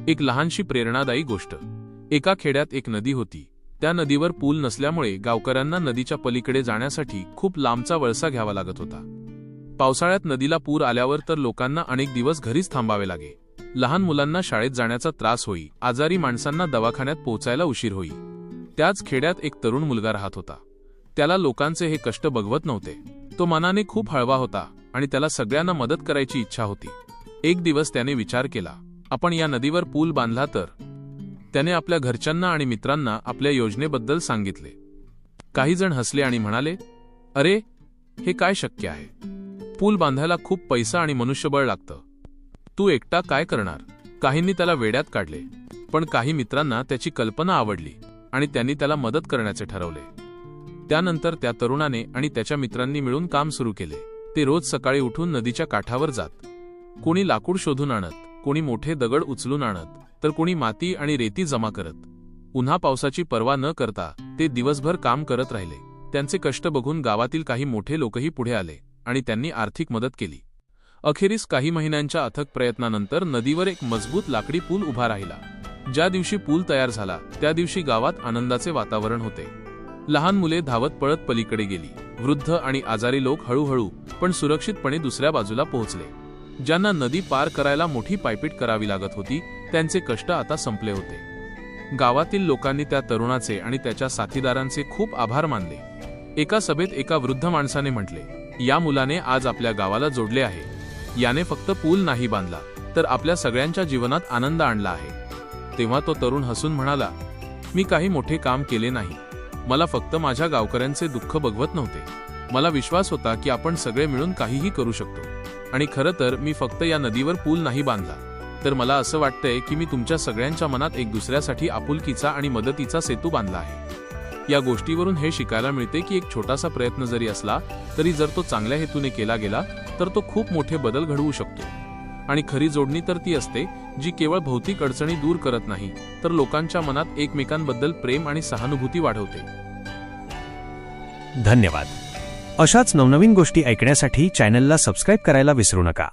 एक लहानशी प्रेरणादायी गोष्ट। एका खेड्यात एक नदी होती। त्या नदीवर पूल नसल्यामुळे गावकऱ्यांना नदीच्या पलीकडे जाण्यासाठी खूप लांबचा वळसा घ्यावा लागत होता। पावसाळ्यात नदीला पूर आल्यावर तर लोकांना अनेक दिवस घरीच थांबावे लागे। लहान मुलांना शाळेत जाण्याचा त्रास होई, आजारी माणसांना दवाखान्यात पोहोचायला उशीर होई। त्याच खेड्यात एक तरुण मुलगा राहत होता। त्याला लोकांचे हे कष्ट बघवत नव्हते। तो मनाने खूप हळवा होता आणि त्याला सगळ्यांना मदत करायची इच्छा होती। एक दिवस त्याने विचार केला, आपण या नदीवर पूल बांधला तर। त्याने आपल्या घरच्यांना आणि मित्रांना आपल्या योजनेबद्दल सांगितले। काही जण हसले आणि म्हणाले, अरे, हे काय शक्य आहे? पूल बांधायला खूप पैसा आणि मनुष्यबळ लागतं। तू एकटा काय करणार? काहींनी त्याला वेड्यात काढले, पण काही मित्रांना त्याची कल्पना आवडली आणि त्यांनी त्याला मदत करण्याचे ठरवले। त्यानंतर त्या तरुणाने आणि त्याच्या मित्रांनी मिळून काम सुरू केले। ते रोज सकाळी उठून नदीच्या काठावर जात। कोणी लाकूड शोधून आणत, कोणी मोठे दगड उचलून आणत, तर कोणी माती आणि रेती जमा करत। उन्हा पावसाची पर्वा न करता ते दिवसभर काम करत राहिले। त्यांचे कष्ट बघून गावातील काही मोठे लोकही पुढे आले आणि त्यांनी आर्थिक मदत केली। अखेरीस काही महिन्यांच्या अथक प्रयत्नानंतर नदीवर एक मजबूत लाकडी पूल उभा राहिला। ज्या दिवशी पूल तयार झाला त्या दिवशी गावात आनंदाचे वातावरण होते। लहान मुले धावत पळत पलीकडे गेली। वृद्ध आणि आजारी लोक हळूहळू पण सुरक्षितपणे दुसऱ्या बाजूला पोहोचले। ज्यांना नदी पार करायला मोठी पायपीट करावी लागत होती, त्यांचे कष्ट आता संपले होते। गावातील लोकांनी त्या तरुणाचे आणि त्याच्या साथीदारांचे खूप आभार मानले। एका सभेत एका वृद्ध माणसाने म्हटले, या मुलाने आज आपल्या गावाला जोडले आहे। याने फक्त पूल नाही बांधला, तर आपल्या सगळ्यांच्या जीवनात आनंद आणला आहे। तेव्हा तो तरुण हसून म्हणाला, मी काही मोठे काम केले नाही। मला फक्त माझ्या गावकऱ्यांचे दुःख बघवत नव्हते। मला विश्वास होता की आपण सगळे मिळून काहीही करू शकतो। आणि खरं तर मी फक्त या नदीवर पूल नाही बांधला, तर मला असं वाटतंय की मी तुमच्या सगळ्यांच्या मनात एक दुसऱ्यासाठी आपुलकीचा आणि मदतीचा सेतू बांधला आहे। या गोष्टीवरून हे शिकायला मिळते की एक छोटासा प्रयत्न जरी असला तरी जर तो चांगल्या हेतूने केला गेला तर तो खूप मोठे बदल घडवू शकतो। आणि खरी जोडणी तर ती असते जी केवळ भौतिक अडचणी दूर करत नाही, तर लोकांच्या मनात एकमेकांबद्दल प्रेम आणि सहानुभूती वाढवते। धन्यवाद। अशाच नवनवीन गोष्टी ऐकण्यासाठी चॅनलला सबस्क्राइब करायला विसरू नका।